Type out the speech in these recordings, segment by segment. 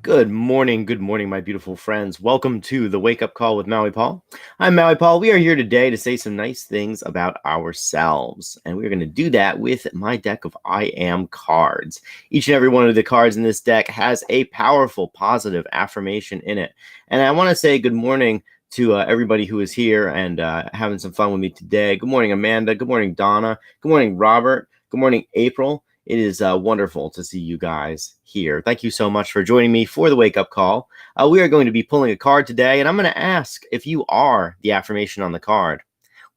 Good morning, my beautiful friends. Welcome to the Wake Up Call with Maui Paul. I'm Maui Paul. We are here today to say some nice things about ourselves, and we're going to do that with my deck of I Am cards. Each and every one of the cards in this deck has a powerful, positive affirmation in it. And I want to say good morning to everybody who is here and having some fun with me today. Good morning, Amanda. Good morning, Donna. Good morning, Robert. Good morning, April. It is wonderful to see you guys here. Thank you so much for joining me for the wake-up call. We are going to be pulling a card today, and I'm going to ask if you are the affirmation on the card.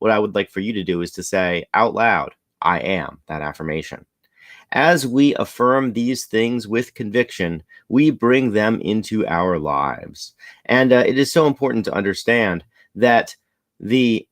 What I would like for you to do is to say out loud, I am that affirmation. As we affirm these things with conviction, we bring them into our lives. And it is so important to understand that the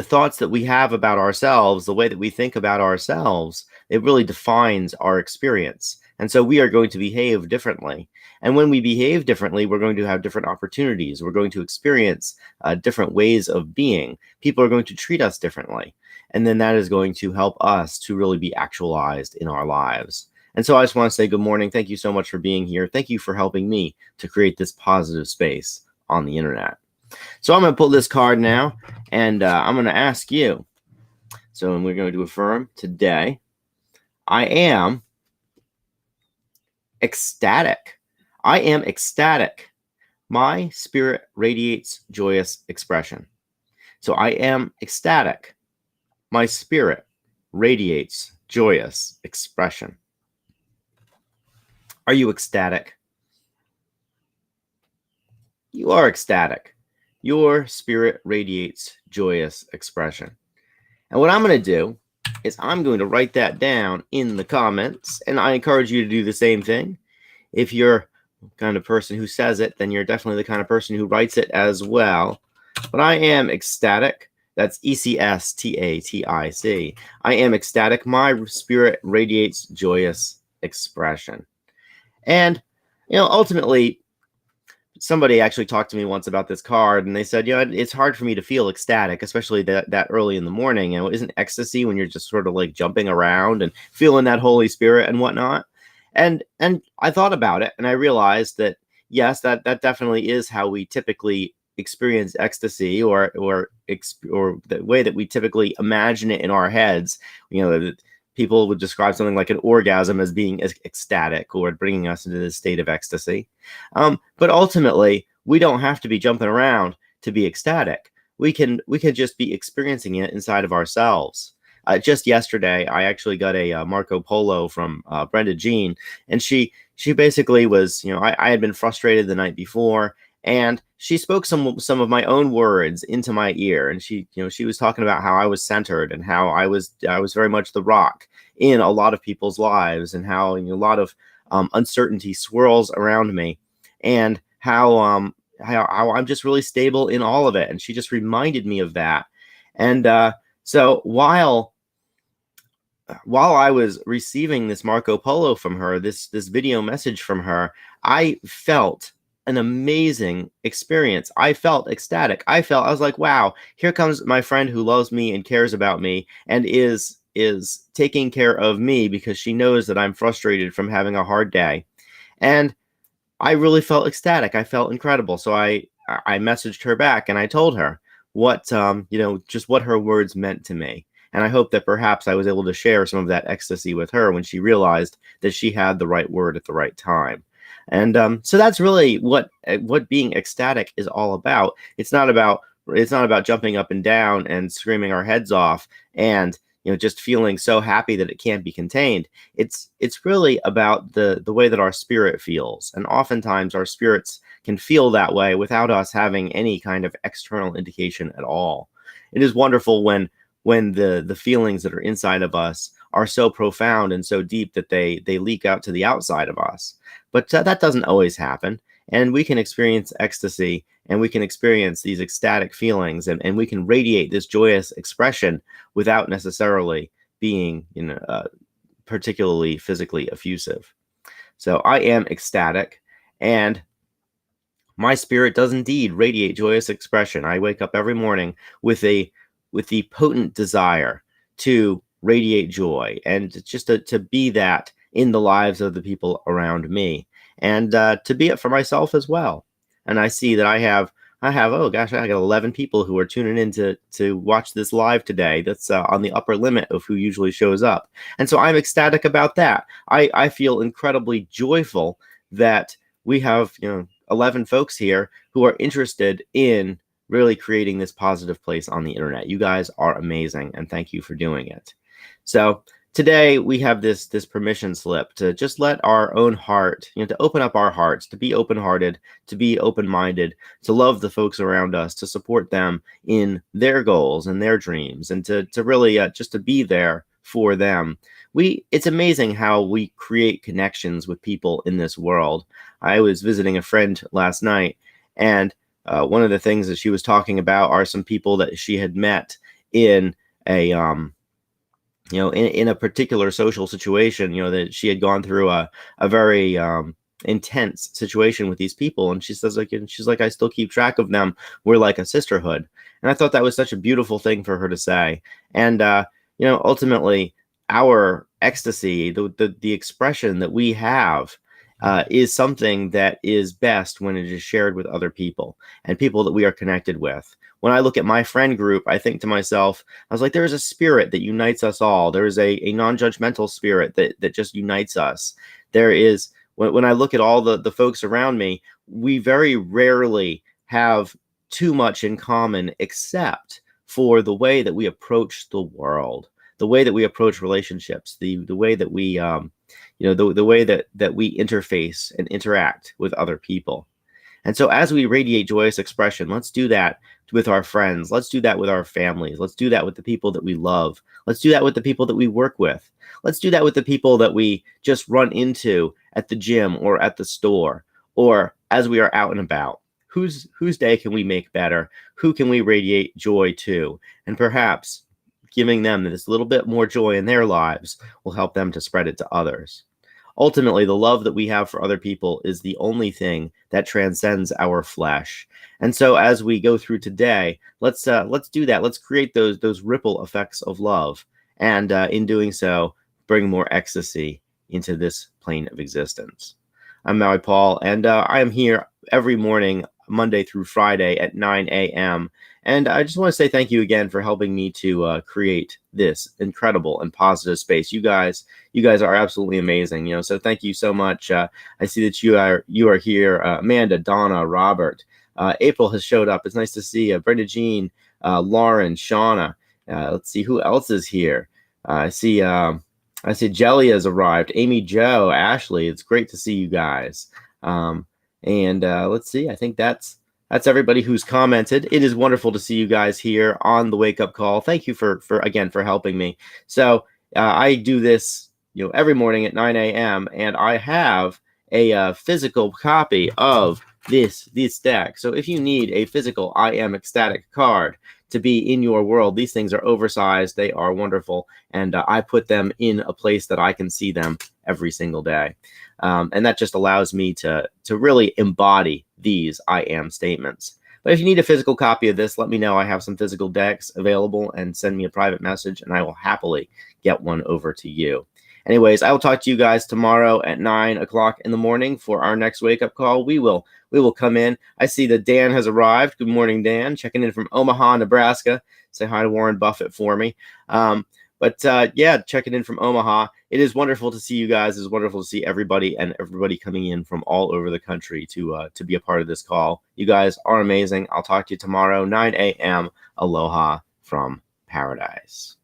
thoughts that we have about ourselves, the way that we think about ourselves, it really defines our experience. And so we are going to behave differently. And when we behave differently, we're going to have different opportunities. We're going to experience different ways of being. People are going to treat us differently. And then that is going to help us to really be actualized in our lives. And so I just want to say good morning. Thank you so much for being here. Thank you for helping me to create this positive space on the internet. So I'm going to pull this card now, and I'm going to ask you. So we're going to affirm today, I am ecstatic. I am ecstatic. My spirit radiates joyous expression. So I am ecstatic. My spirit radiates joyous expression. Are you ecstatic? You are ecstatic. Your spirit radiates joyous expression. And what I'm going to do is I'm going to write that down in the comments, and I encourage you to do the same thing. If you're the kind of person who says it, then you're definitely the kind of person who writes it as well. But I am ecstatic. That's ECSTATIC. I am ecstatic. My spirit radiates joyous expression. And, ultimately, somebody actually talked to me once about this card, and they said, it's hard for me to feel ecstatic, especially that early in the morning. Isn't ecstasy when you're just sort of like jumping around and feeling that Holy Spirit and whatnot? And I thought about it, and I realized that yes, that definitely is how we typically experience ecstasy, or the way that we typically imagine it in our heads. People would describe something like an orgasm as being ecstatic, or bringing us into this state of ecstasy. But ultimately, we don't have to be jumping around to be ecstatic. We can just be experiencing it inside of ourselves. Just yesterday, I actually got a Marco Polo from Brenda Jean, and she basically was, I had been frustrated the night before, and she spoke some of my own words into my ear, and she was talking about how I was centered, and how I was very much the rock in a lot of people's lives, and how a lot of uncertainty swirls around me, and how I'm just really stable in all of it. And she just reminded me of that. And so while I was receiving this Marco Polo from her, this video message from her, I felt an amazing experience. I felt ecstatic. I was like, wow, here comes my friend who loves me and cares about me, and is taking care of me because she knows that I'm frustrated from having a hard day. And I really felt ecstatic. I felt incredible. So I messaged her back, and I told her what just what her words meant to me. And I hope that perhaps I was able to share some of that ecstasy with her when she realized that she had the right word at the right time. And so that's really what being ecstatic is all about. It's not about jumping up and down and screaming our heads off, and just feeling so happy that it can't be contained. It's really about the way that our spirit feels. And oftentimes our spirits can feel that way without us having any kind of external indication at all. It is wonderful when the feelings that are inside of us are so profound and so deep that they leak out to the outside of us. But that doesn't always happen. And we can experience ecstasy, and we can experience these ecstatic feelings, and we can radiate this joyous expression without necessarily being particularly physically effusive. So I am ecstatic, and my spirit does indeed radiate joyous expression. I wake up every morning with the potent desire to radiate joy, and just to be that in the lives of the people around me. and to be it for myself as well. And I see that I have, oh gosh, I got 11 people who are tuning in to watch this live today. That's on the upper limit of who usually shows up. And so I'm ecstatic about that. I feel incredibly joyful that we have, 11 folks here who are interested in really creating this positive place on the internet. You guys are amazing, and thank you for doing it. So today we have this permission slip to just let our own heart, to open up our hearts, to be open-hearted, to be open-minded, to love the folks around us, to support them in their goals and their dreams, and to really just to be there for them. It's amazing how we create connections with people in this world. I was visiting a friend last night, and one of the things that she was talking about are some people that she had met in a in a particular social situation, that she had gone through a very intense situation with these people. And she says, she's like, I still keep track of them. We're like a sisterhood. And I thought that was such a beautiful thing for her to say. And, ultimately our ecstasy, the expression that we have, is something that is best when it is shared with other people and people that we are connected with. When I look at my friend group, I think to myself, I was like, there is a spirit that unites us all. There is a non-judgmental spirit that just unites us. There is, when I look at all the folks around me, we very rarely have too much in common, except for the way that we approach the world, the way that we approach relationships, the way that we, the way that we interface and interact with other people. And so as we radiate joyous expression, let's do that with our friends. Let's do that with our families. Let's do that with the people that we love. Let's do that with the people that we work with. Let's do that with the people that we just run into at the gym or at the store, or as we are out and about. Whose day can we make better? Who can we radiate joy to? And perhaps giving them this little bit more joy in their lives will help them to spread it to others. Ultimately, the love that we have for other people is the only thing that transcends our flesh. And so as we go through today, let's do that. Let's create those ripple effects of love. And in doing so, bring more ecstasy into this plane of existence. I'm Maui Paul, and I am here every morning, Monday through Friday at 9 a.m. And I just want to say thank you again for helping me to create this incredible and positive space. You guys are absolutely amazing. So thank you so much. I see that you are here. Amanda, Donna, Robert, April has showed up. It's nice to see you. Brenda Jean, Lauren, Shauna. Let's see who else is here. I see Jelly has arrived. Amy, Joe, Ashley. It's great to see you guys. And let's see. I think that's everybody who's commented. It is wonderful to see you guys here on the Wake Up Call. Thank you for helping me. So I do this, every morning at 9 a.m. and I have a physical copy of this deck. So if you need a physical I Am Ecstatic card to be in your world, these things are oversized. They are wonderful, and I put them in a place that I can see them every single day. And that just allows me to really embody these I am statements. But if you need a physical copy of this, let me know. I have some physical decks available, and send me a private message and I will happily get one over to you. Anyways, I will talk to you guys tomorrow at 9 o'clock in the morning for our next wake up call. We will come in. I see that Dan has arrived. Good morning, Dan. Checking in from Omaha, Nebraska. Say hi to Warren Buffett for me. Yeah, checking in from Omaha. It is wonderful to see you guys. It's wonderful to see everybody coming in from all over the country to be a part of this call. You guys are amazing. I'll talk to you tomorrow, 9 a.m. Aloha from paradise.